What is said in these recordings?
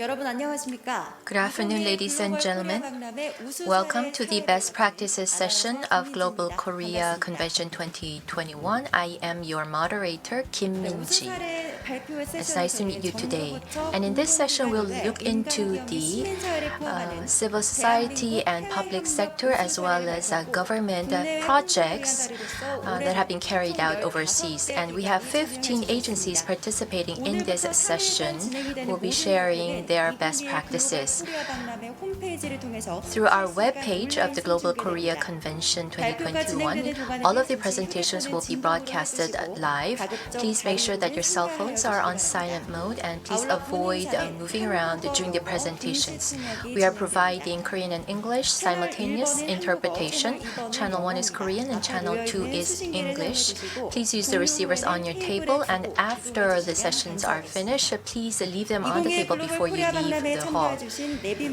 Good afternoon, ladies and gentlemen. Welcome to the Best Practices session of Global Korea Convention 2021. I am your moderator, Kim Min-ji. It's nice to meet you today. And in this session, we'll look into the civil society and public sector as well as government projects that have been carried out overseas. And we have 15 agencies participating in this session who will be sharing their best practices. Through our webpage of the Global Korea Convention 2021, all of the presentations will be broadcasted live. Please make sure that your cell phones are on silent mode and please avoid moving around during the presentations. We are providing Korean and English simultaneous interpretation. Channel 1 is Korean and Channel 2 is English. Please use the receivers on your table, and after the sessions are finished, please leave them on the table before you leave the hall.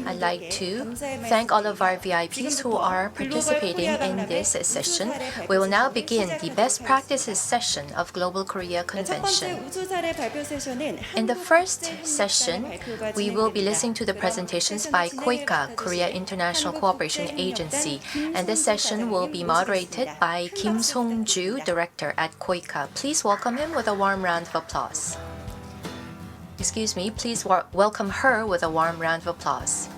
I'd like to thank all of our VIPs who are participating in this session. We will now begin the Best Practices session of Global Korea Convention. In the first session, we will be listening to the presentations by KOICA, Korea International Cooperation Agency, and this session will be moderated by Kim Song-ju, Director at KOICA. Please welcome him with a warm round of applause. Excuse me, please welcome her with a warm round of applause.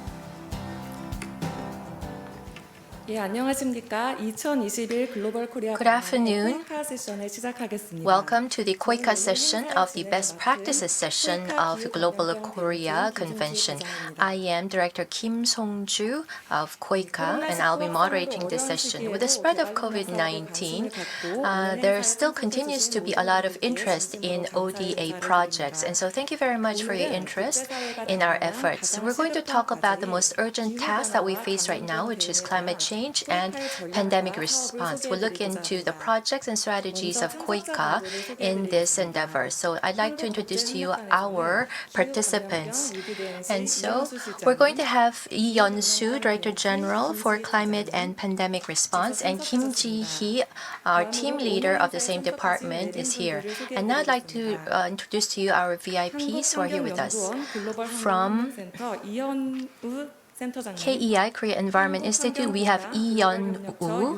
예, 안녕하십니까? 2021 글로벌 코리아 Good afternoon. 세션을 시작하겠습니다. Welcome to the KOICA session of the Best Practices session of the Global Korea Convention. I am Director Kim Song-ju of KOICA, and I'll be moderating this session. With the spread of COVID-19, there still continues to be a lot of interest in ODA projects, and so thank you very much for your interest in our efforts. We're going to talk about the most urgent task that we face right now, which is climate change and pandemic response. We'll look into the projects and strategies of KOICA in this endeavor. So I'd like to introduce to you our participants. And so we're going to have Hyun-Woo, Director General for Climate and Pandemic Response, and Kim Jihi, our team leader of the same department, is here. And now I'd like to introduce to you our VIPs who are here with us. From KEI, Korea Environment Institute, we have Hyun-Woo.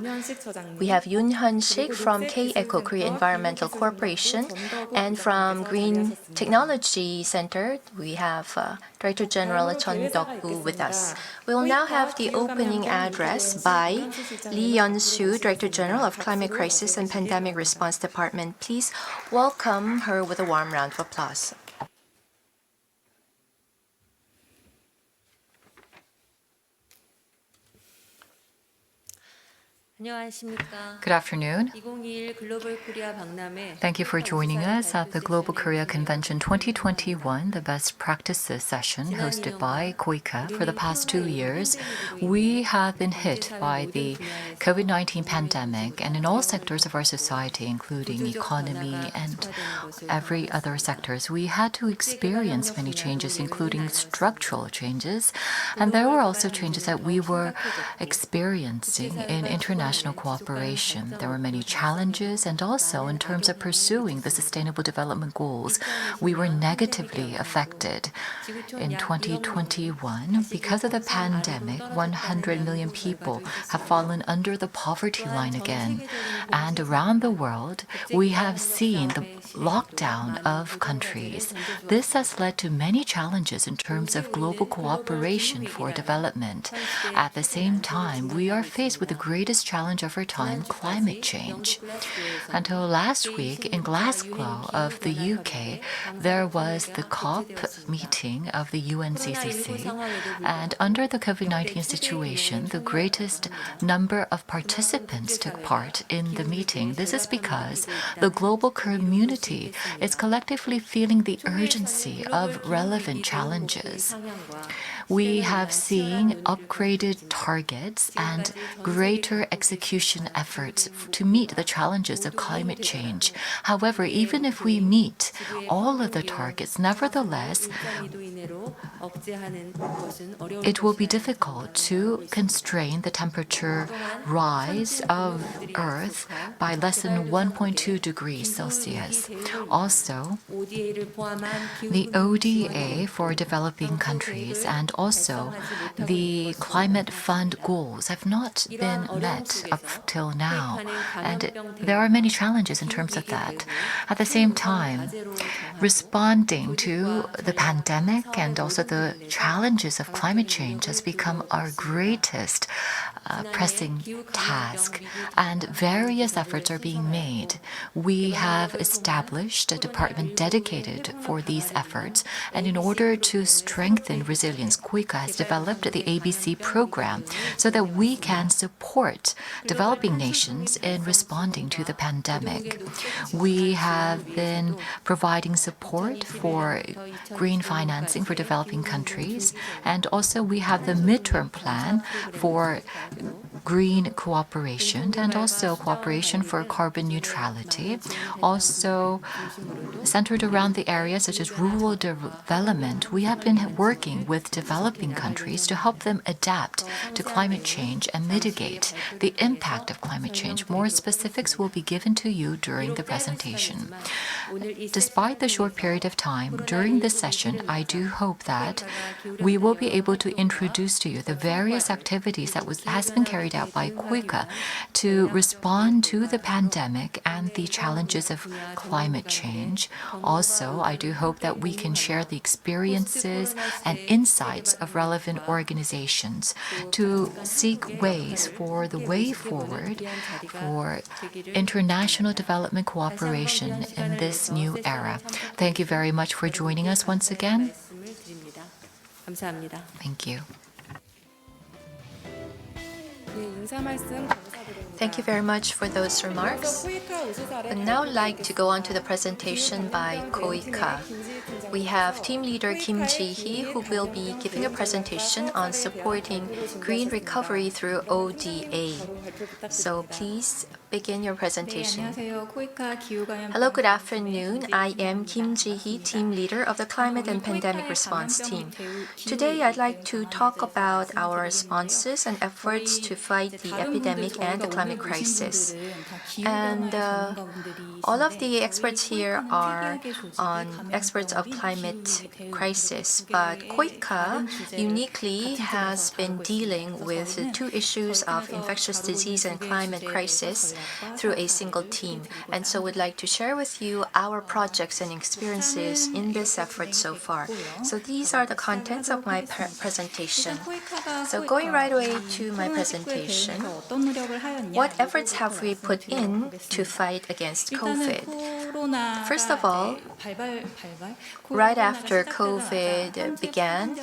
We have Hyunsik from KOICA, Korea Environmental Corporation. And from Green Technology Center, we have Director General Dukwoo with us. We will now have the opening address by Lee Hyun-Soo, Director General of Climate Crisis and Pandemic Response Department. Please welcome her with a warm round of applause. Good afternoon. Thank you for joining us at the Global Korea Convention 2021, the Best Practices session hosted by KOICA. For the past 2 years, we have been hit by the COVID-19 pandemic, and in all sectors of our society, including economy and every other sectors, we had to experience many changes, including structural changes, and there were also changes that we were experiencing in international cooperation. There were many challenges, and also in terms of pursuing the Sustainable Development Goals, we were negatively affected. In 2021, because of the pandemic, 100 million people have fallen under the poverty line again. And around the world, we have seen the lockdown of countries. This has led to many challenges in terms of global cooperation for development. At the same time, we are faced with the greatest challenge of our time, climate change. Until last week in Glasgow of the UK, there was the COP meeting of the UNCCC, and under the COVID-19 situation, the greatest number of participants took part in the meeting. This is because the global community is collectively feeling the urgency of relevant challenges. we have seen upgraded targets and greater execution efforts to meet the challenges of climate change. However, even if we meet all of the targets, nevertheless, it will be difficult to constrain the temperature rise of Earth by less than 1.2 degrees Celsius. Also, the ODA for developing countries and also the climate fund goals have not been met up till now, and there are many challenges in terms of that. At the same time, responding to the pandemic and also the challenges of climate change has become our greatest pressing task, and various efforts are being made. We have established a department dedicated for these efforts, and in order to strengthen resilience, KOICA has developed the ABC program so that we can support developing nations in responding to the pandemic. We have been providing support for green financing for developing countries, and also we have the midterm plan for green cooperation and also cooperation for carbon neutrality, also centered around the areas such as rural development. We have been working with developing countries to help them adapt to climate change and mitigate the impact of climate change. More specifics will be given to you during the presentation. Despite the short period of time during this session, I do hope that we will be able to introduce to you the various activities that has been carried out by KOICA to respond to the pandemic and the challenges of climate change. Also, I do hope that we can share the experiences and insights of relevant organizations to seek ways for the way forward for international development cooperation in this new era. Thank you very much for joining us once again. Thank you. Thank you very much for those remarks. I'd now like to go on to the presentation by KOICA. We have team leader Kim Jihi, who will be giving a presentation on supporting green recovery through ODA. So please begin your presentation. Hello, good afternoon. I am Kim Jihi, team leader of the Climate and Pandemic Response Team. Today, I'd like to talk about our responses and efforts to fight the epidemic and the climate crisis. And all of the experts here are experts of climate crisis, but KOICA uniquely has been dealing with the two issues of infectious disease and climate crisis through a single team. And so we'd like to share with you our projects and experiences in this effort so far. So these are the contents of my presentation. So going right away to my presentation, what efforts have we put in to fight against COVID? First of all, right after COVID began,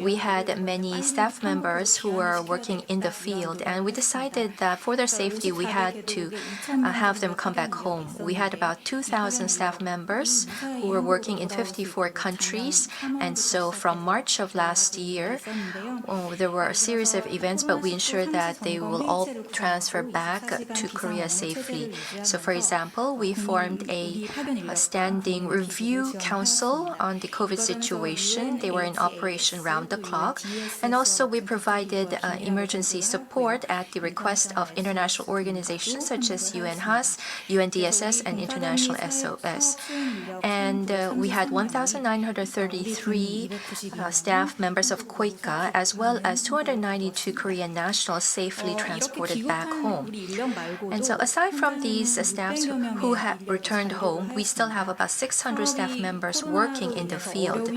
we had many staff members who were working in the field, and we decided that for their safety, we had to have them come back home. We had about 2,000 staff members who were working in 54 countries, and so from March of last year, there were a series of events, but we ensured that they will all transfer back to Korea safely. So for example, we formed a standing review council on the COVID situation. They were in operation round the clock. And also we provided emergency support at the request of international organizations such as UNHAS, UNDSS, and International SOS. And we had 1,933 staff members of KOICA, as well as 292 Korean nationals safely transported back home. And so aside from these staffs who have returned home, we still have about 600 staff members working in the field.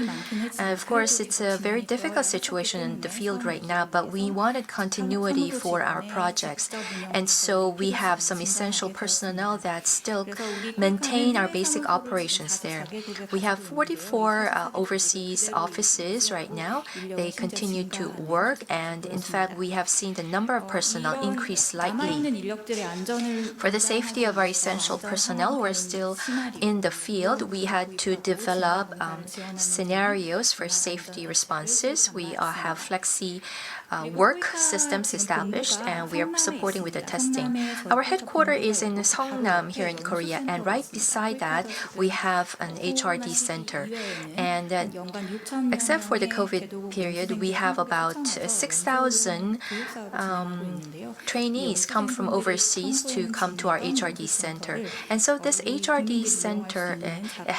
And of course, it's a very difficult situation in the field right now, but we wanted continuity for our projects. And so we have some essential personnel that still maintain our basic operations there. We have 44 overseas offices right now. They continue to work, and in fact, we have seen the number of personnel increase slightly. For the safety of our essential personnel who are still in the field, we had to develop scenarios for safety responses. We have flexi work systems established, and we are supporting with the testing. Our headquarters is in Seongnam here in Korea, and right beside that we have an HRD center. And except for the COVID period, we have about 6,000 trainees come from overseas to come to our HRD center. And so this HRD center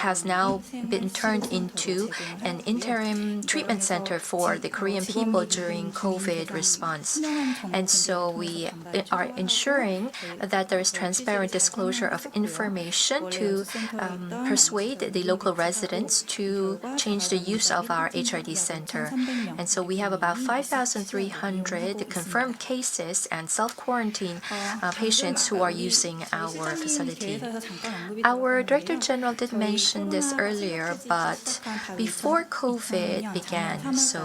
has now been turned into an interim treatment center for the Korean people during COVID response. And so we are ensuring that there is transparent disclosure of information to persuade the local residents to change the use of our HRD center. And so we have about 5,300 confirmed cases and self-quarantine patients who are using our facility. Our Director General did mention this earlier, but before COVID began, so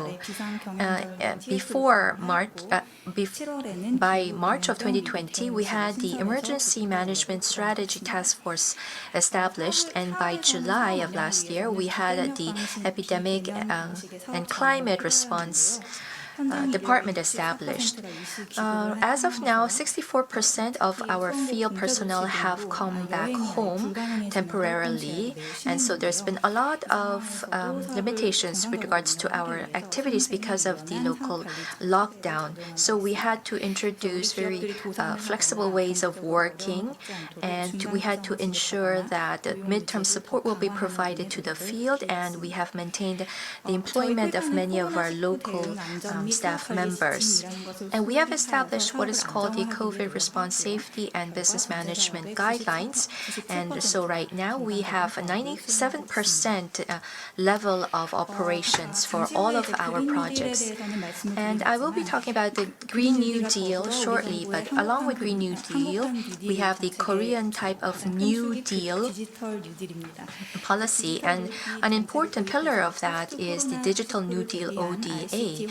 by March of 2020, we had the Emergency Management Strategy Task Force established, and by July of last year, we had the Epidemic and Climate Response department established. As of now, 64% of our field personnel have come back home temporarily, and so there's been a lot of limitations with regards to our activities because of the local lockdown. So we had to introduce very flexible ways of working, and we had to ensure that midterm support will be provided to the field, and we have maintained the employment of many of our local staff members. And we have established what is called the COVID Response Safety and Business Management Guidelines. And so right now we have a 97% level of operations for all of our projects. And I will be talking about the Green New Deal shortly, but along with Green New Deal, we have the Korean type of New Deal policy. And an important pillar of that is the Digital New Deal ODA.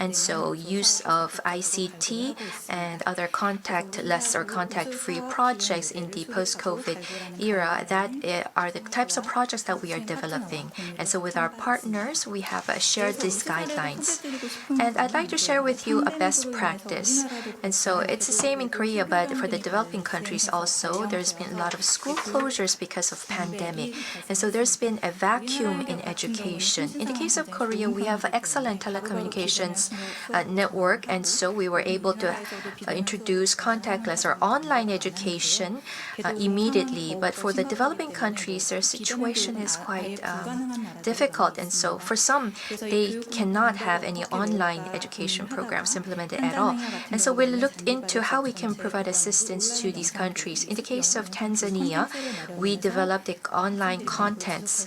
And so use of ICT and other contactless or contact-free projects in the post-COVID era, that are the types of projects that we are developing. And so with our partners, we have shared these guidelines. And I'd like to share with you a best practice. And so it's the same in Korea, but for the developing countries also, there's been a lot of school closures because of pandemic. And so there's been a vacuum in education. In the case of Korea, we have excellent telecommunications network, and so we were able to introduce contactless or online education immediately. But for the developing countries, their situation is quite difficult, and so for some, they cannot have any online education programs implemented at all. And so we looked into how we can provide assistance to these countries. In the case of Tanzania, we developed the online contents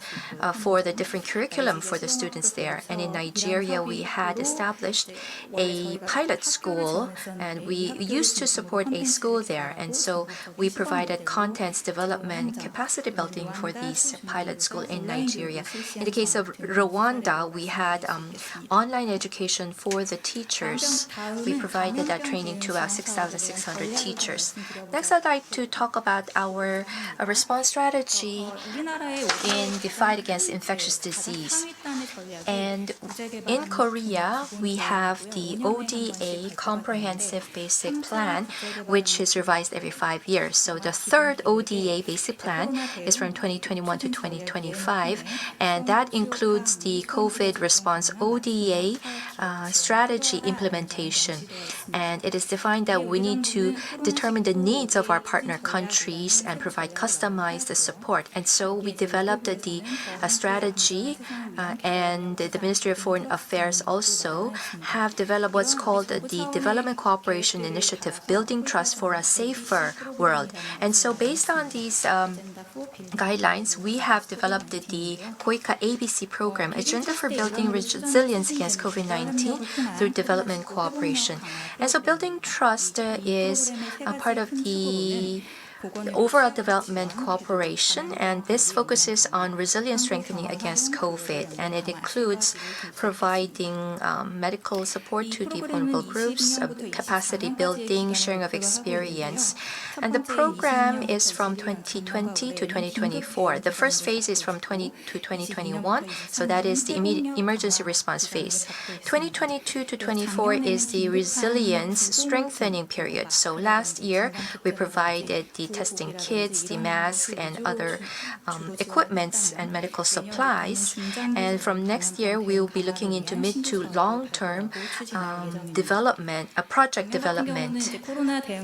for the different curriculum for the students there. And in Nigeria, we had established a pilot school, and we used to support a school there. And so we provided contents development, capacity building for these pilot school in Nigeria. In the case of Rwanda, we had online education for the teachers. We provided that training to about 6,600 teachers. Next, I'd like to talk about our response strategy in the fight against infectious disease. And in Korea, we have the ODA Comprehensive Basic Plan, which is revised every 5 years. So the third ODA Basic Plan is from 2021 to 2025, and that includes the COVID response ODA strategy implementation. And it is defined that we need to determine the needs of our partner countries and provide customized support. And so we developed the strategy, and the Ministry of Foreign Affairs also have developed what's called the Development Cooperation Initiative, Building Trust for a Safer World. And so based on these guidelines, we have developed the KOICA ABC program, Agenda for Building Resilience Against COVID-19 through Development Cooperation. And so building trust is a part of the overall development cooperation, and this focuses on resilience strengthening against COVID, and it includes providing medical support to the vulnerable groups, capacity building, sharing of experience. And the program is from 2020 to 2024. The first phase is from 20 to 2021, so that is the emergency response phase. 2022 to 24 is the resilience strengthening period. So last year, we provided the testing kits, the masks, and other equipments and medical supplies. And from next year, we will be looking into mid to long-term development, project development.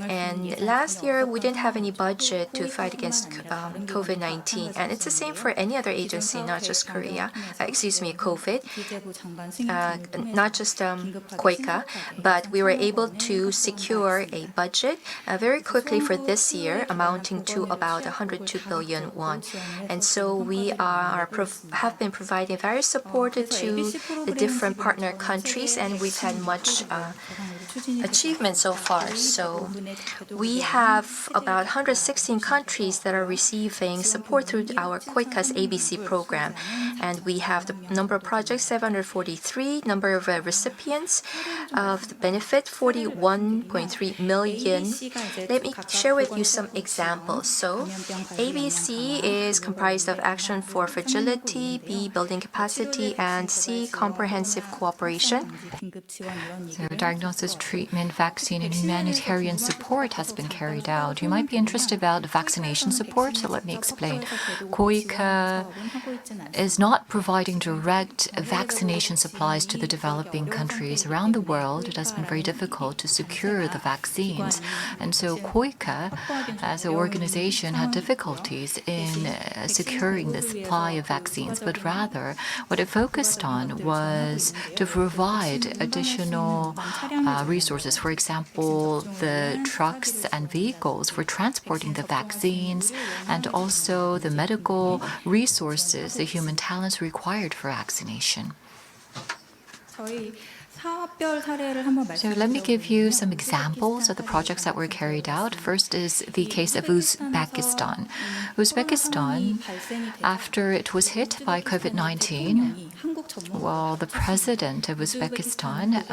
And last year, we didn't have any budget to fight against COVID-19. And it's the same for any other agency, not just COVID, not just KOICA, but we were able to secure a budget very quickly for this year, amounting to about 102 billion won. And so we have been providing various support to the different partner countries, and we've had much achievement so far. So we have about 116 countries that are receiving support through our KOICA's ABC program. And we have the number of projects, 743, number of recipients of the benefit, 41.3 million. Let me share with you some examples. So ABC is comprised of action for fragility, B, building capacity, and C, comprehensive cooperation. So diagnosis, treatment, vaccine, and humanitarian support has been carried out. You might be interested about vaccination support, so let me explain. KOICA is not providing direct vaccination supplies to the developing countries around the world. It has been very difficult to secure the vaccines. And so KOICA, as an organization, had difficulties in securing the supply of vaccines, but rather what it focused on was to provide additional resources. For example, the trucks and vehicles for transporting the vaccines, and also the medical resources, the human talents required for vaccination. So let me give you some examples of the projects that were carried out. First is the case of Uzbekistan. Uzbekistan, after it was hit by COVID-19, well, the president of Uzbekistan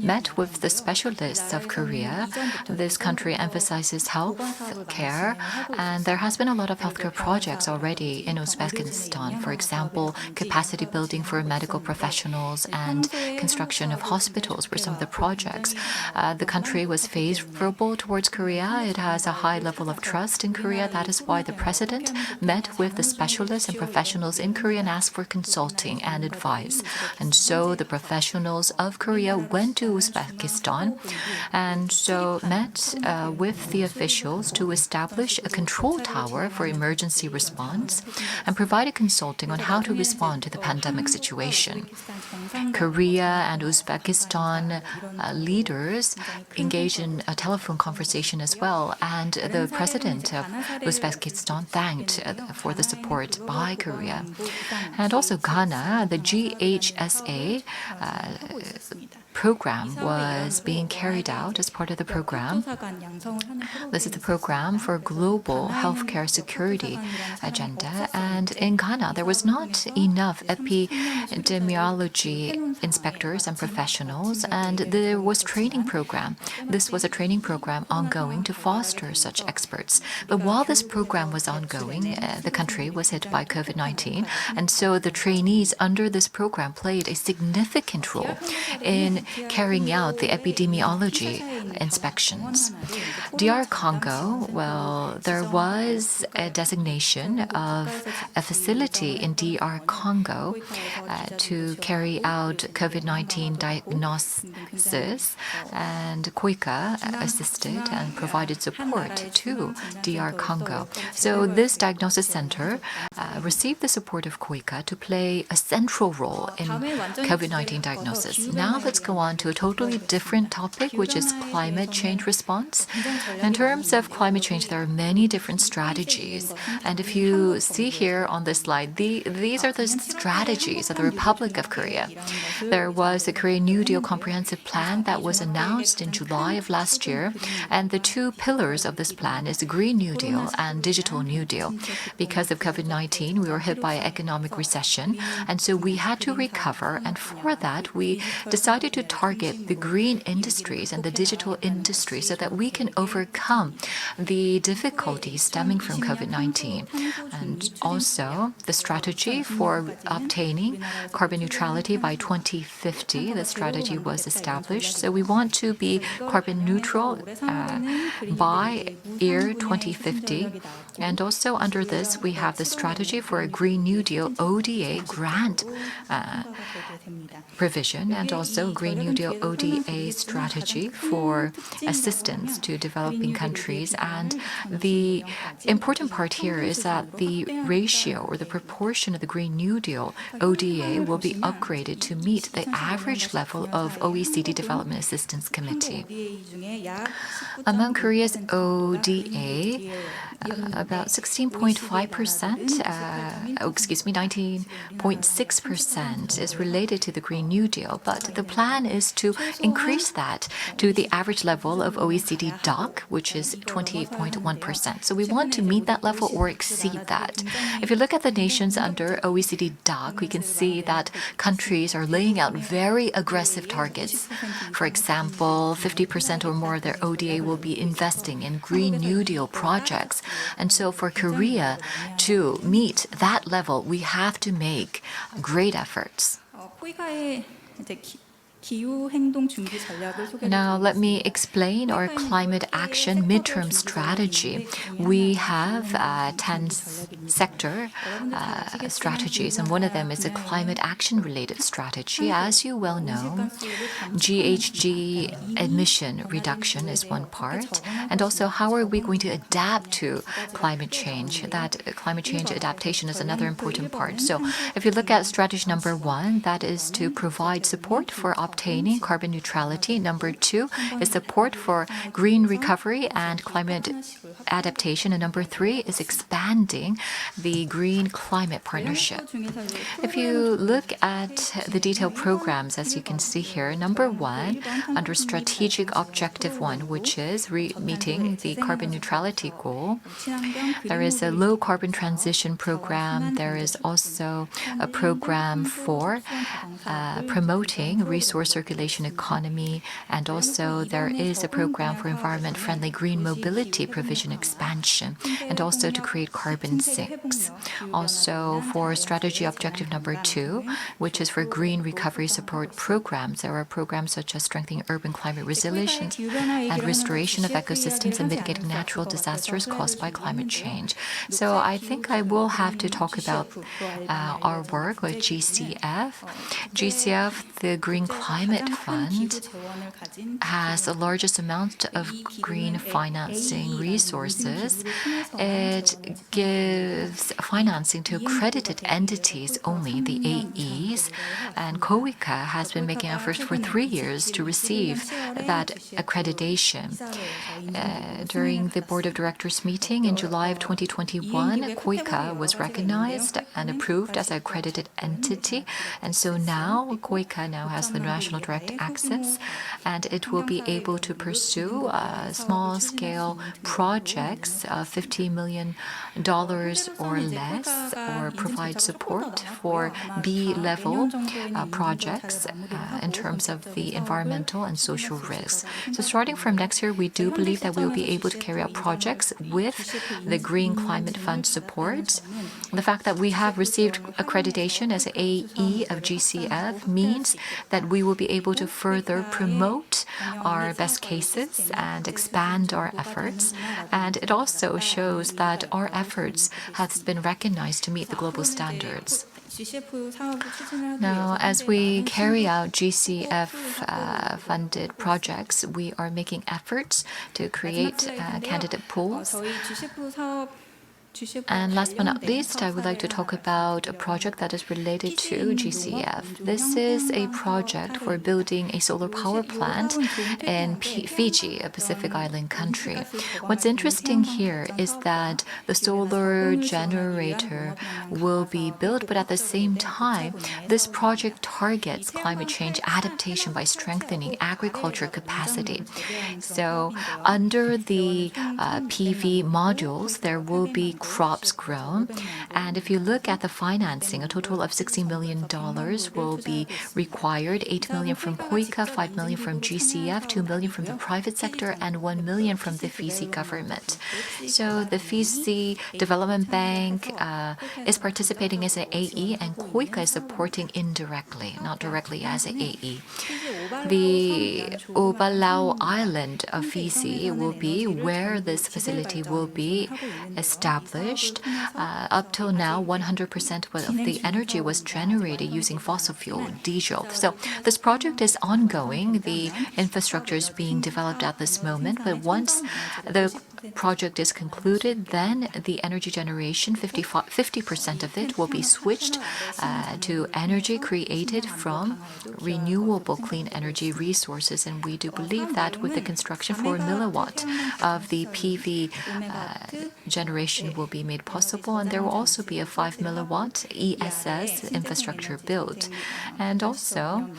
met with the specialists of Korea. This country emphasizes health care, and there has been a lot of healthcare projects already in Uzbekistan. For example, capacity building for medical professionals and construction of hospitals were some of the projects. The country was favorable towards Korea. It has a high level of trust in Korea. That is why the president met with the specialists and professionals in Korea and asked for consulting and advice. And so the professionals of Korea went to Uzbekistan and so met with the officials to establish a control tower for emergency response and provided consulting on how to respond to the pandemic situation. Korea and Uzbekistan leaders engaged in a telephone conversation as well, and the president of Uzbekistan thanked for the support by Korea. And also Ghana, the GHSA program was being carried out as part of the program. This is the program for global healthcare security agenda. And in Ghana, there was not enough epidemiology inspectors and professionals, and there was training program. This was a training program ongoing to foster such experts. But while this program was ongoing, the country was hit by COVID-19, and so the trainees under this program played a significant role in carrying out the epidemiology inspections. DR Congo, well, there was a designation of a facility in DR Congo to carry out COVID-19 diagnosis, and KOICA assisted and provided support to DR Congo. So this diagnosis center received the support of KOICA to play a central role in COVID-19 diagnosis. Now let's go on to a totally different topic, which is climate change response. In terms of climate change, there are many different strategies. And if you see here on this slide, these are the strategies of the Republic of Korea. There was a Korean New Deal comprehensive plan that was announced in July of last year. And the two pillars of this plan is the Green New Deal and Digital New Deal. Because of COVID-19, we were hit by economic recession. And so we had to recover. And for that, we decided to target the green industries and the digital industry so that we can overcome the difficulties stemming from COVID-19. And also, the strategy for obtaining carbon neutrality by 2050, the strategy was established. So we want to be carbon neutral by year 2050. And also under this, we have the strategy for a Green New Deal ODA grant provision, and also Green New Deal ODA strategy for assistance to developing countries. And the important part here is that the ratio or the proportion of the Green New Deal ODA will be upgraded to meet the average level of OECD Development Assistance Committee. Among Korea's ODA, about 16.5%, 19.6% is related to the Green New Deal, but the plan is to increase that to the average level of OECD DOC, which is 20.1%. So we want to meet that level or exceed that. If you look at the nations under OECD DOC, we can see that countries are laying out very aggressive targets. For example, 50% or more of their ODA will be investing in Green New Deal projects. And so for Korea to meet that level, we have to make great efforts. Now, let me explain our climate action midterm strategy. We have 10 sector strategies, and one of them is a climate action related strategy. As you well know, GHG emission reduction is one part, and also how are we going to adapt to climate change? That climate change adaptation is another important part. So if you look at strategy number 1, that is to provide support for obtaining carbon neutrality. Number 2 is support for green recovery and climate adaptation. And number 3 is expanding the Green Climate Partnership. If you look at the detailed programs, as you can see here, number 1, under Strategic Objective 1, which is meeting the carbon neutrality goal, there is a low carbon transition program. There is also a program for promoting resource circulation economy, and also there is a program for environment-friendly green mobility provision expansion, and also to create carbon sinks. Also for strategy objective number 2, which is for green recovery support programs, there are programs such as strengthening urban climate resilience and restoration of ecosystems and mitigating natural disasters caused by climate change. So I think I will have to talk about our work with GCF. GCF, the Green Climate Fund, has the largest amount of green financing resources. It gives financing to accredited entities only, the AEs, and KOICA has been making efforts for 3 years to receive that accreditation. During the Board of Directors meeting in July of 2021, KOICA was recognized and approved as an accredited entity, and so now KOICA now has the national direct access, and it will be able to pursue small-scale projects of $50 million or less, or provide support for B-level projects in terms of the environmental and social risks. So starting from next year, we do believe that we will be able to carry out projects with the Green Climate Fund support. The fact that we have received accreditation as AE of GCF means that we will be able to further promote our best cases and expand our efforts. And it also shows that our efforts have been recognized to meet the global standards. Now, as we carry out GCF funded projects, we are making efforts to create candidate pools. And last but not least, I would like to talk about a project that is related to GCF. This is a project for building a solar power plant in Fiji, a Pacific island country. What's interesting here is that the solar generator will be built, but at the same time, this project targets climate change adaptation by strengthening agriculture capacity. So under the PV modules, there will be crops grown. And if you look at the financing, a total of $60 million will be required, $8 million from KOICA, $5 million from GCF, $2 million from the private sector, and $1 million from the Fiji government. So the Fiji Development Bank is participating as an AE, and KOICA is supporting indirectly, not directly as an AE. The Obalau Island of Fiji will be where this facility will be established. Up till now, 100% of the energy was generated using fossil fuel, diesel. So this project is ongoing. The infrastructure is being developed at this moment, but once the project is concluded, then the energy generation, 50% of it will be switched to energy created from renewable clean energy resources. And we do believe that with the construction 4 milliwatt of the PV generation will be made possible, and there will also be a 5 milliwatt ESS infrastructure built. And also,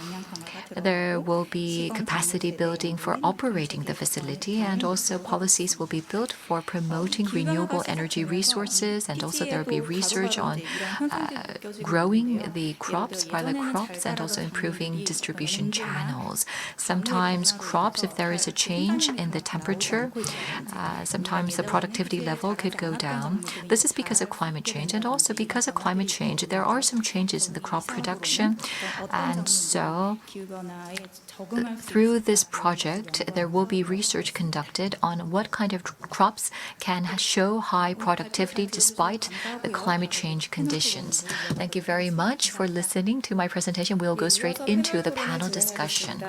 there will be capacity building for operating the facility, and also policies will be built for promoting renewable energy resources, and also there will be research on growing the crops, pilot crops, and also improving distribution channels. Sometimes crops, if there is a change in the temperature, sometimes the productivity level could go down. This is because of climate change, and also because of climate change, there are some changes in the crop production, and so through this project, there will be research conducted on what kind of crops can show high productivity despite the climate change conditions. Thank you very much for listening to my presentation. We'll go straight into the panel discussion.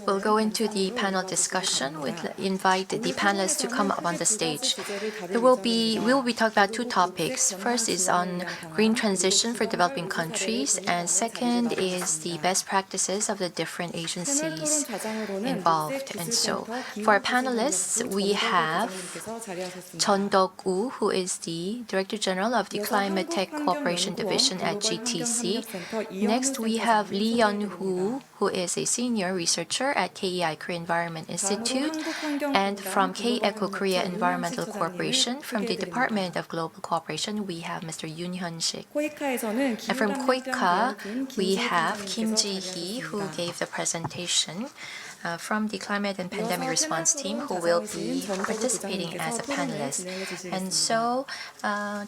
We'll go into the panel discussion. We'll invite the panelists to come up on the stage. We will be talking about two topics. First is on green transition for developing countries, and second is the best practices of the different agencies involved. And so, for our panelists, we have Dukwoo, who is the Director General of the Climate Tech Cooperation Division at GTC. Next, we have Hyun-Woo, who is a senior researcher at KEI Korea Environment Institute, and from KOICA Korea Environmental Corporation, from the Department of Global Cooperation, we have Mr. Yoon Hyunsik. And from KOICA, we have Jihi, who gave the presentation from the Climate and Pandemic Response Team, who will be participating as a panelist. And so,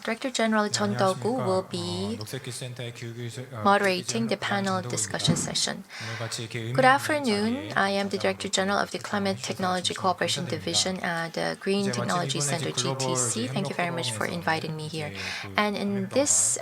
Director General Dukwoo will be moderating the panel discussion session. Good afternoon. I am the Director General of the Climate Technology Cooperation Division at the Green Technology Center GTC. Thank you very much for inviting me here. And in this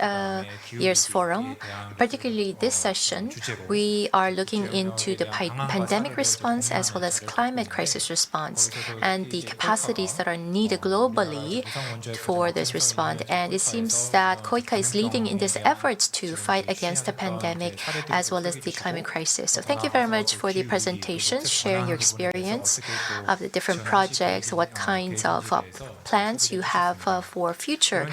year's forum, particularly this session, we are looking into the pandemic response as well as climate crisis response and the capacities that are needed globally for this response. And it seems that KOICA is leading in this efforts to fight against the pandemic as well as the climate crisis. So thank you very much for the presentations, sharing your experience of the different projects, what kinds of plans you have for future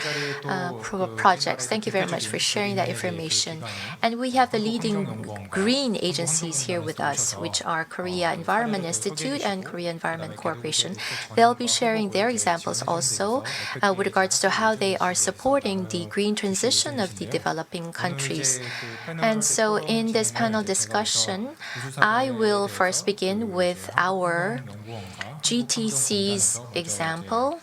projects. Thank you very much for sharing that information. And we have the leading green agencies here with us, which are Korea Korea Environment Institute and Korea Environment Corporation. They'll be sharing their examples also with regards to how they are supporting the green transition of the developing countries. And so in this panel discussion, I will first begin with our GTC's example,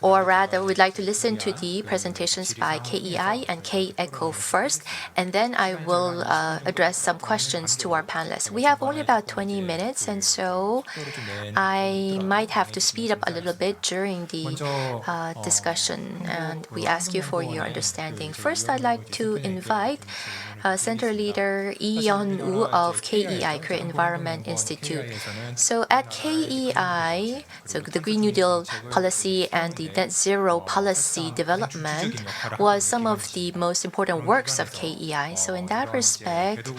or rather, we'd like to listen to the presentations by KEI and KOICA first, and then I will address some questions to our panelists. We have only about 20 minutes, and so I might have to speed up a little bit during the discussion, and we ask you for your understanding. First, I'd like to invite Center Leader Hyun-Woo of KEI, Korea Environment Institute. So at KEI, so the Green New Deal policy and the net zero policy development was some of the most important works of KEI. So in that respect,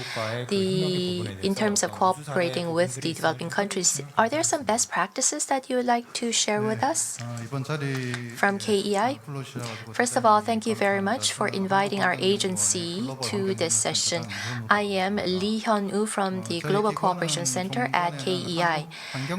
in terms of cooperating with the developing countries, are there some best practices that you would like to share with us from KEI? First of all, thank you very much for inviting our agency to this session. I am Lee Hyun-Woo from the Global Cooperation Center at KEI.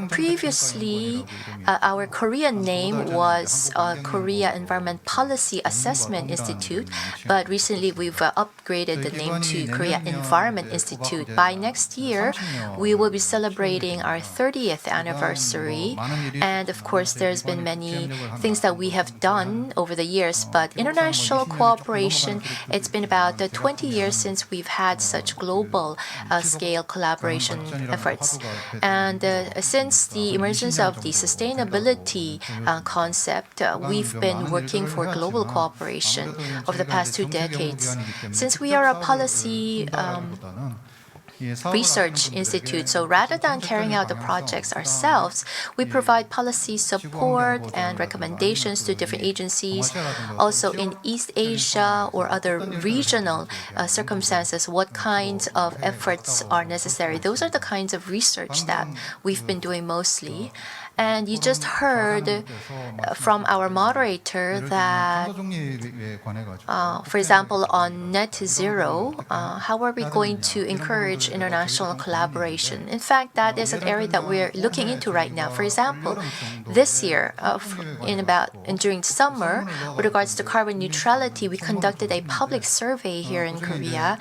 Previously, our Korean name was Korea Environment Policy Assessment Institute, but recently we've upgraded the name to Korea Environment Institute. By next year, we will be celebrating our 30th anniversary, and of course there's been many things that we have done over the years, but international cooperation, it's been about 20 years since we've had such global scale collaboration efforts. And since the emergence of the sustainability concept, we've been working for global cooperation over the past 2 decades. Since we are a policy research institute, so rather than carrying out the projects ourselves, we provide policy support and recommendations to different agencies. Also in East Asia or other regional circumstances, what kinds of efforts are necessary. Those are the kinds of research that we've been doing mostly. And you just heard from our moderator that, for example, on net zero, how are we going to encourage international collaboration? In fact, that is an area that we're looking into right now. For example, this year, during summer, with regards to carbon neutrality, we conducted a public survey here in Korea.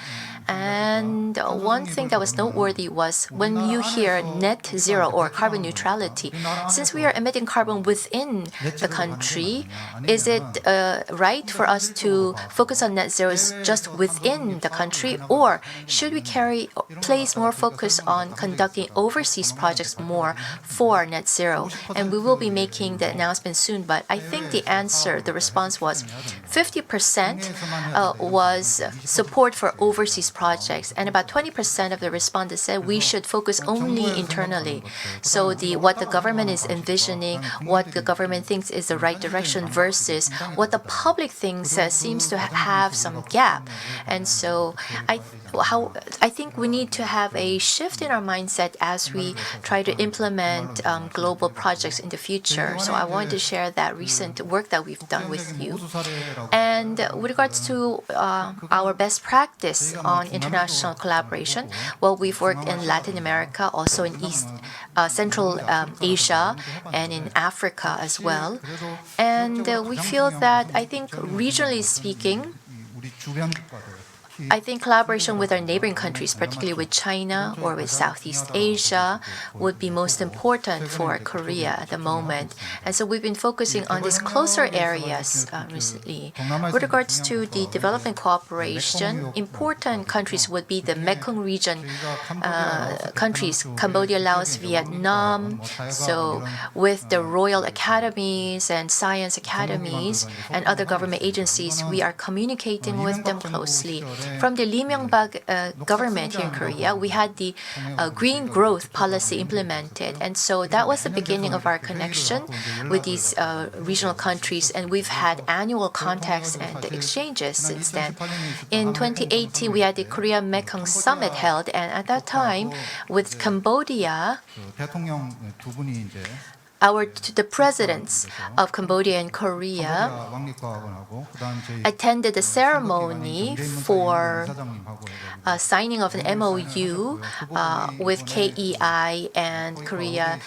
And one thing that was noteworthy was when you hear net zero or carbon neutrality, since we are emitting carbon within the country, is it right for us to focus on net zero just within the country, or should we place more focus on conducting overseas projects more for net zero? And we will be making the announcement soon, but I think the response was 50% was support for overseas projects, and about 20% of the respondents said we should focus only internally. So what the government is envisioning, what the government thinks is the right direction versus what the public thinks seems to have some gap. And so I think we need to have a shift in our mindset as we try to implement global projects in the future. So I wanted to share that recent work that we've done with you. And with regards to our best practice on international collaboration, well, we've worked in Latin America, also in Central Asia, and in Africa as well. And we feel that, I think, regionally speaking, I think collaboration with our neighboring countries, particularly with China or with Southeast Asia, would be most important for Korea at the moment. And so we've been focusing on these closer areas recently. With regards to the development cooperation, important countries would be the Mekong region countries, Cambodia, Laos, Vietnam. So with the royal academies and science academies and other government agencies, we are communicating with them closely. From the Lee Myung-bak government here in Korea, we had the green growth policy implemented. And so that was the beginning of our connection with these regional countries. And we've had annual contacts and exchanges since then. In 2018, we had the Korea Mekong Summit held. And at that time, with Cambodia, the presidents of Cambodia and Korea attended the ceremony for signing of an MOU with KEI and Korea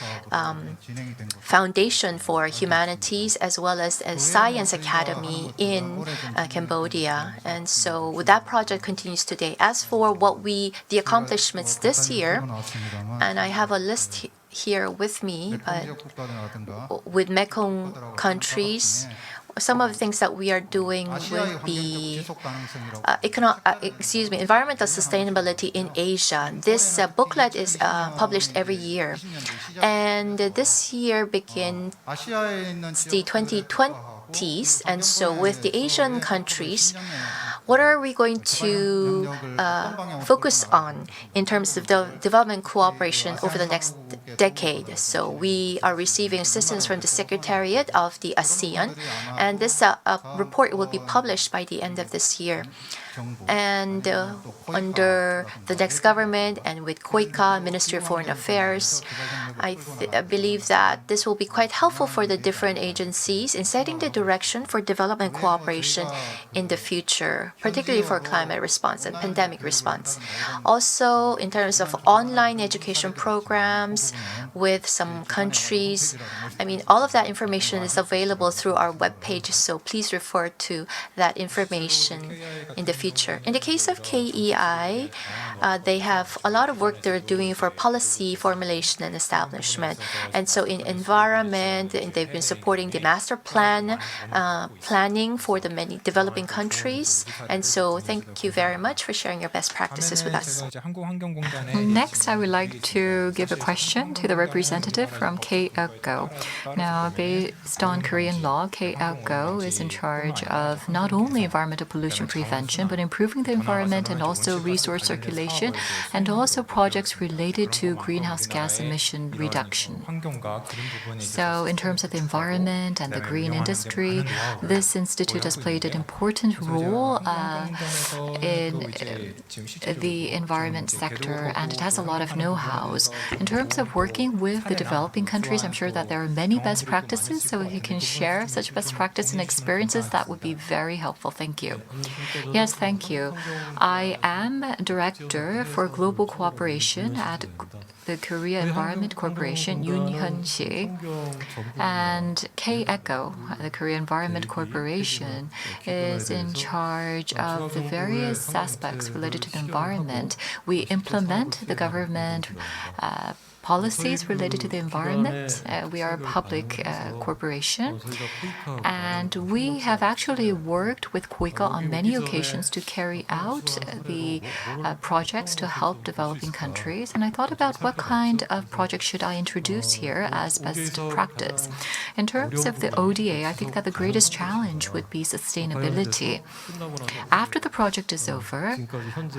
Foundation for Humanities, as well as a Science Academy in Cambodia. And so that project continues today. As for the accomplishments this year, and I have a list here with me, but with Mekong countries, some of the things that we are doing would be environmental sustainability in Asia. This booklet is published every year, and this year begins the 2020s. And so with the Asian countries, what are we going to focus on in terms of the development cooperation over the next decade? So we are receiving assistance from the Secretariat of the ASEAN, and this report will be published by the end of this year. And under the next government and with KOICA, Ministry of Foreign Affairs, I believe that this will be quite helpful for the different agencies in setting the direction for development cooperation in the future, particularly for climate response and pandemic response. Also, in terms of online education programs with some countries, all of that information is available through our webpage, so please refer to that information in the future. In the case of KEI, they have a lot of work they're doing for policy formulation and establishment. And so in environment, they've been supporting the master plan planning for the many developing countries. And so thank you very much for sharing your best practices with us. Next, I would like to give a question to the representative from KOICA. Now, based on Korean law, KOICA is in charge of not only environmental pollution prevention, but improving the environment and also resource circulation, and also projects related to greenhouse gas emission reduction. So in terms of the environment and the green industry, this institute has played an important role in the environment sector, and it has a lot of know-hows. In terms of working with the developing countries, I'm sure that there are many best practices, so if you can share such best practice and experiences, that would be very helpful. Thank you. Yes, thank you. I am Director for Global Cooperation at the Korea Environment Corporation, Yoon Hyunsik, and KOICA, the Korea Environment Corporation, is in charge of the various aspects related to the environment. We implement the government policies related to the environment. We are a public corporation, and we have actually worked with KOICA on many occasions to carry out the projects to help developing countries. And I thought about what kind of project should I introduce here as best practice. In terms of the ODA, I think that the greatest challenge would be sustainability. After the project is over,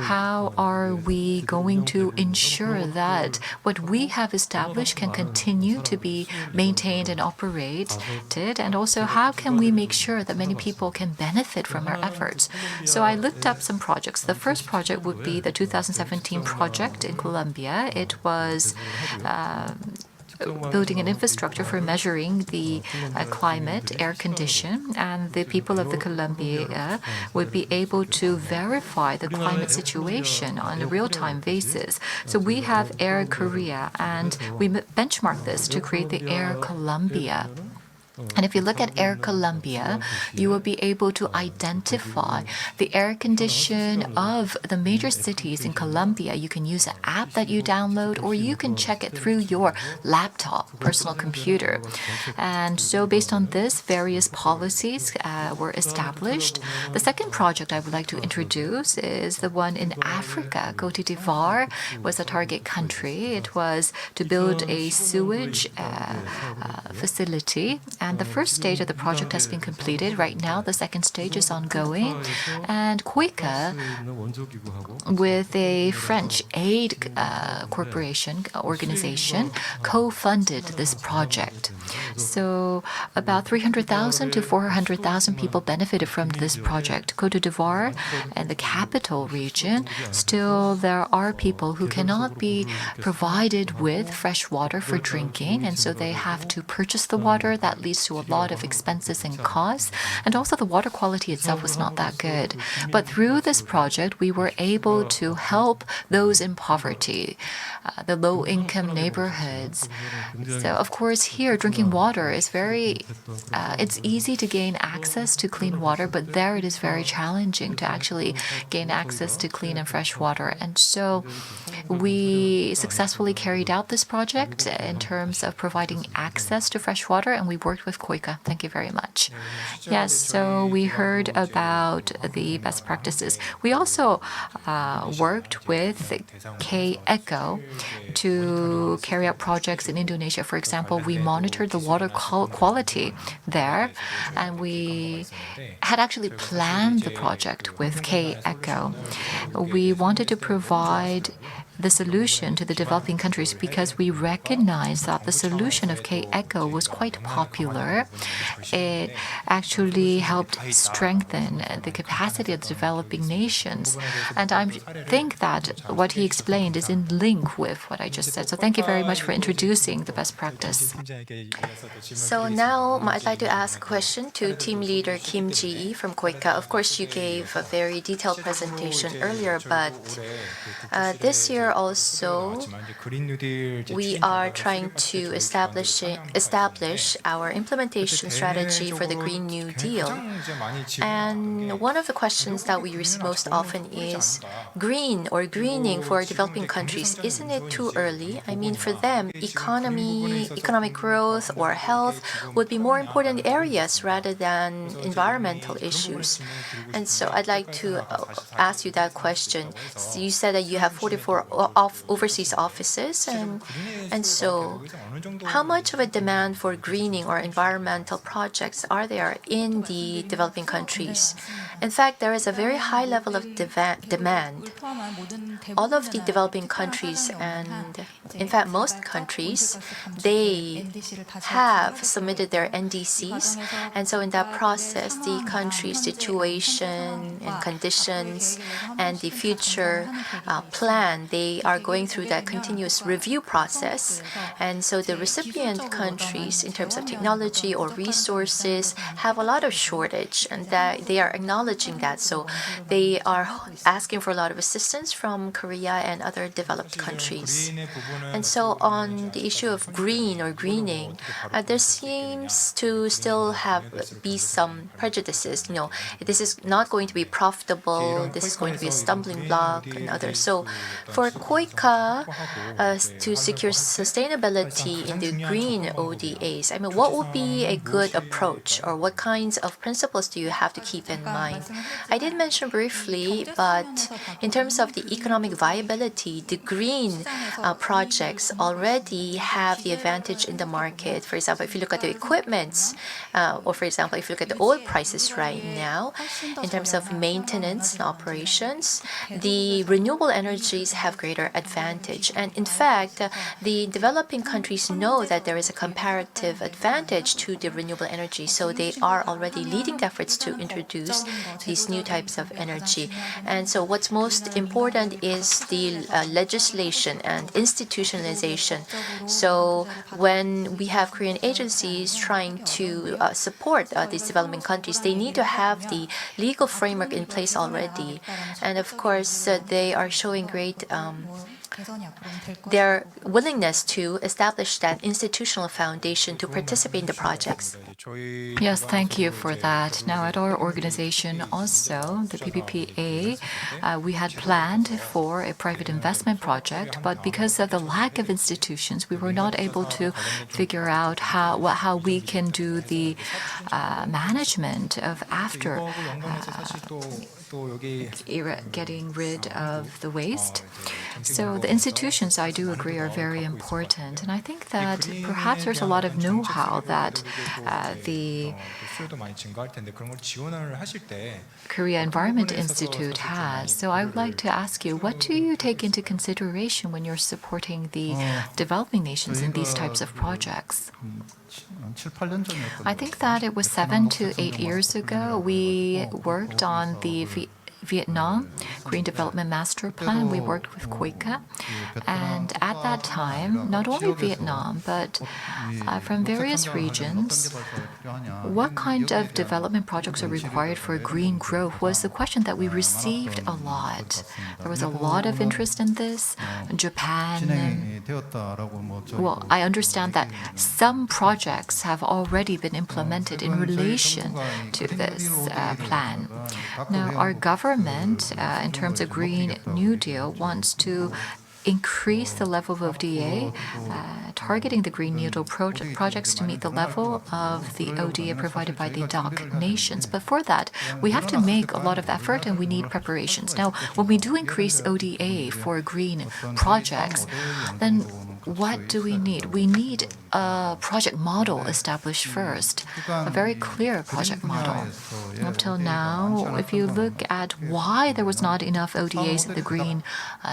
how are we going to ensure that what we have established can continue to be maintained and operated, and also how can we make sure that many people can benefit from our efforts? So I looked up some projects. The first project would be the 2017 project in Colombia. It was building an infrastructure for measuring the climate, air condition, and the people of the Colombia would be able to verify the climate situation on a real-time basis. So we have Air Korea, and we benchmark this to create the Air Colombia. And if you look at Air Colombia, you will be able to identify the air condition of the major cities in Colombia. You can use an app that you download, or you can check it through your laptop, personal computer. And so based on this, various policies were established. The second project I would like to introduce is the one in Africa. Côte d'Ivoire was a target country. It was to build a sewage facility. And the first stage of the project has been completed. Right now, the second stage is ongoing. And KOICA, with a French aid corporation organization, co-funded this project. So about 300,000 to 400,000 people benefited from this project. Côte d'Ivoire and the capital region, still there are people who cannot be provided with fresh water for drinking, and so they have to purchase the water. That leads to a lot of expenses and costs, and also the water quality itself was not that good. But through this project, we were able to help those in poverty, the low-income neighborhoods. So, of course, here drinking water is it's easy to gain access to clean water, but there it is very challenging to actually gain access to clean and fresh water. And so we successfully carried out this project in terms of providing access to fresh water, and we worked with KOICA. Thank you very much. Yes, so we heard about the best practices. We also worked with KOICA to carry out projects in Indonesia. For example, we monitored the water quality there, and we had actually planned the project with KOICA. We wanted to provide the solution to the developing countries because we recognize that the solution of KOICA was quite popular. It actually helped strengthen the capacity of the developing nations. And I think that what he explained is in link with what I just said. So thank you very much for introducing the best practice. So now I'd like to ask a question to team leader Kim Jihi from KOICA. Of course, you gave a very detailed presentation earlier, but this year also we are trying to establish our implementation strategy for the Green New Deal. And one of the questions that we receive most often is green or greening for developing countries. Isn't it too early? I mean, for them, economic growth or health would be more important areas rather than environmental issues. And so I'd like to ask you that question. So you said that you have 44 overseas offices, and so how much of a demand for greening or environmental projects are there in the developing countries? In fact, there is a very high level of demand. All of the developing countries, and in fact most countries, they have submitted their NDCs, and so in that process, the country's situation and conditions and the future plan, they are going through that continuous review process. And so the recipient countries, in terms of technology or resources, have a lot of shortage, and that they are acknowledging that. So they are asking for a lot of assistance from Korea and other developed countries. And so on the issue of green or greening, there seems to still be some prejudices. You know, this is not going to be profitable, this is going to be a stumbling block and others. So for KOICA to secure sustainability in the green ODAs, I mean, what would be a good approach, or what kinds of principles do you have to keep in mind? I did mention briefly, but in terms of the economic viability, the green projects already have the advantage in the market. For example, if you look at the equipments, or for example, if you look at the oil prices right now, in terms of maintenance and operations, the renewable energies have greater advantage. And in fact, the developing countries know that there is a comparative advantage to the renewable energy, so they are already leading the efforts to introduce these new types of energy. And so what's most important is the legislation and institutionalization. So when we have Korean agencies trying to support these developing countries, they need to have the legal framework in place already. And of course, they are showing great their willingness to establish that institutional foundation to participate in the projects. Yes, thank you for that. Now, at our organization also, the PPPA, we had planned for a private investment project, but because of the lack of institutions, we were not able to figure out how we can do the management of after getting rid of the waste. So the institutions, I do agree, are very important. And I think that perhaps there's a lot of know-how that the Korea Environment Institute has. So I would like to ask you, what do you take into consideration when you're supporting the developing nations in these types of projects? I think that it was 7 to 8 years ago, we worked on the Vietnam Green Development Master Plan. We worked with KOICA. And at that time, not only Vietnam, but from various regions, what kind of development projects are required for green growth was the question that we received a lot. There was a lot of interest in this. Japan, well, I understand that some projects have already been implemented in relation to this plan. Now, our government, in terms of Green New Deal, wants to increase the level of ODA, targeting the Green New Deal projects to meet the level of the ODA provided by the DOC nations. But for that, we have to make a lot of effort and we need preparations. Now, when we do increase ODA for green projects, then what do we need? We need a project model established first, a very clear project model. Up till now, if you look at why there was not enough ODAs in the green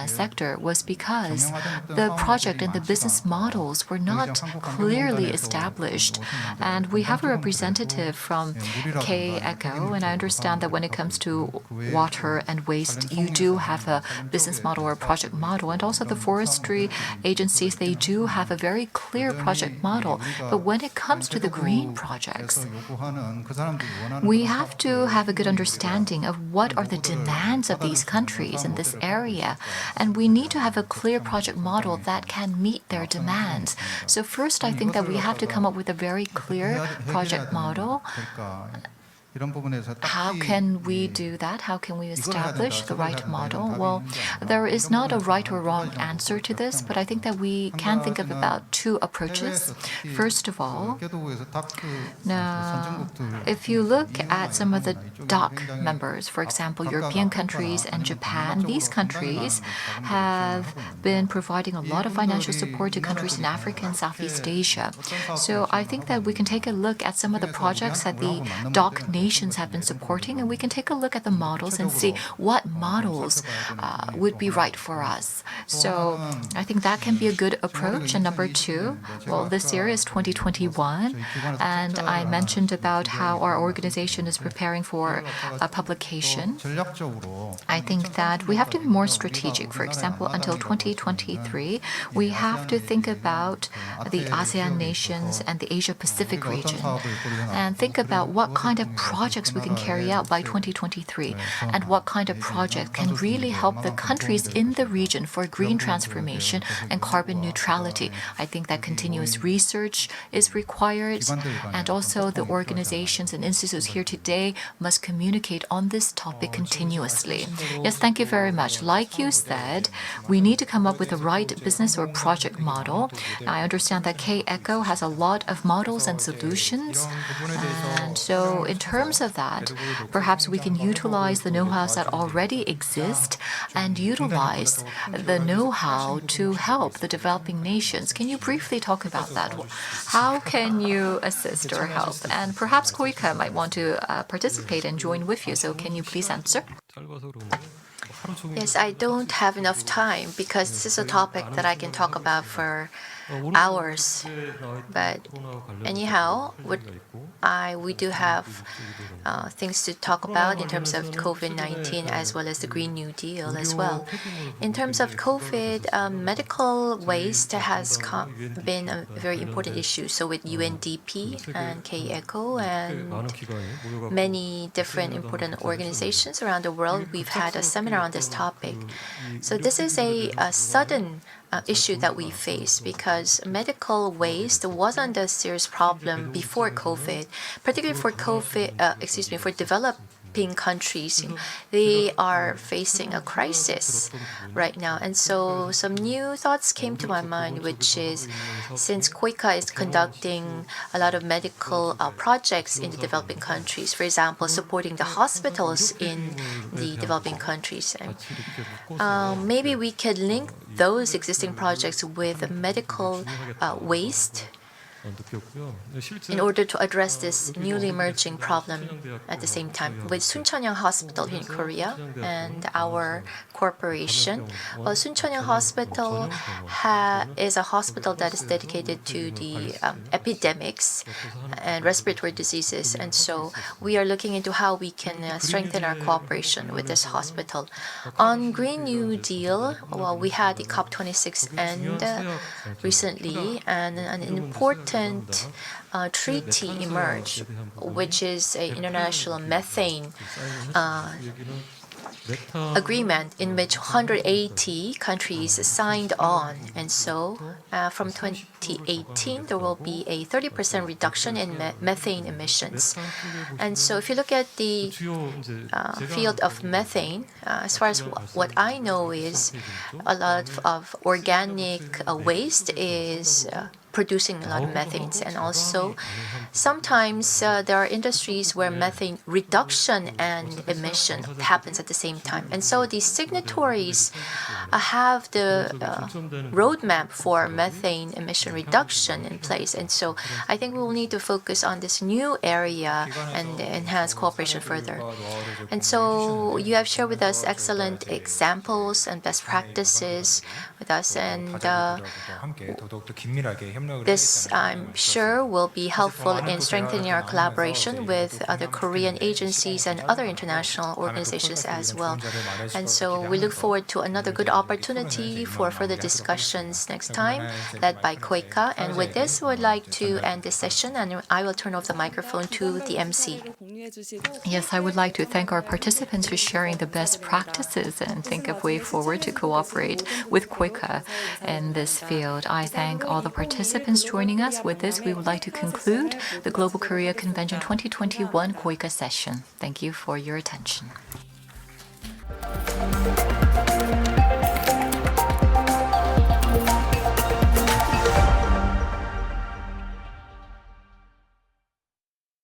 sector, was because the project and the business models were not clearly established. And we have a representative from KOICA, and I understand that when it comes to water and waste, you do have a business model or a project model. And also the forestry agencies, they do have a very clear project model. But when it comes to the green projects, we have to have a good understanding of what are the demands of these countries in this area. And we need to have a clear project model that can meet their demands. So first, I think that we have to come up with a very clear project model. How can we do that? How can we establish the right model? Well, there is not a right or wrong answer to this, but I think that we can think of about two approaches. First of all, now, if you look at some of the DOC members, for example, European countries and Japan, these countries have been providing a lot of financial support to countries in Africa and Southeast Asia. So I think that we can take a look at some of the projects that the DOC nations have been supporting, and we can take a look at the models and see what models would be right for us. So I think that can be a good approach. And number two, well, this year is 2021, and I mentioned about how our organization is preparing for a publication. I think that we have to be more strategic. For example, until 2023, we have to think about the ASEAN nations and the Asia-Pacific region and think about what kind of projects we can carry out by 2023 and what kind of project can really help the countries in the region for green transformation and carbon neutrality. I think that continuous research is required, and also the organizations and institutes here today must communicate on this topic continuously. Yes, thank you very much. Like you said, we need to come up with the right business or project model. I understand that KOICA has a lot of models and solutions, and so in terms of that, perhaps we can utilize the know-hows that already exist and utilize the know-how to help the developing nations. Can you briefly talk about that? How can you assist or help? And perhaps KOICA might want to participate and join with you, so can you please answer? Yes, I don't have enough time because this is a topic that I can talk about for hours. But anyhow, we do have things to talk about in terms of COVID-19 as well as the Green New Deal as well. In terms of COVID, medical waste has been a very important issue. So with UNDP and KOICA and many different important organizations around the world, we've had a seminar on this topic. So this is a sudden issue that we face because medical waste wasn't a serious problem before COVID, particularly for for developed developing countries, they are facing a crisis right now. And so some new thoughts came to my mind, which is since KOICA is conducting a lot of medical projects in the developing countries, for example, supporting the hospitals in the developing countries, maybe we could link those existing projects with medical waste in order to address this newly emerging problem at the same time. With Suncheonyoung Hospital here in Korea and our corporation, Suncheonyoung Hospital is a hospital that is dedicated to the epidemics and respiratory diseases, and so we are looking into how we can strengthen our cooperation with this hospital. On Green New Deal, we had the COP26 end recently, and an important treaty emerged, which is an international methane agreement in which 180 countries signed on. And so from 2018, there will be a 30% reduction in methane emissions. And so if you look at the field of methane, as far as what I know is a lot of organic waste is producing a lot of methanes. And also, sometimes there are industries where methane reduction and emission happens at the same time. And so the signatories have the roadmap for methane emission reduction in place. And so I think we will need to focus on this new area and enhance cooperation further. And so you have shared with us excellent examples and best practices with us. And this, I'm sure, will be helpful in strengthening our collaboration with other Korean agencies and other international organizations as well. And so we look forward to another good opportunity for further discussions next time, led by KOICA. And with this, I would like to end this session, and I will turn over the microphone to the MC. Yes, I would like to thank our participants for sharing the best practices and think of way forward to cooperate with KOICA in this field. I thank all the participants joining us. With this, we would like to conclude the Global Korea Convention 2021 KOICA session. Thank you for your attention.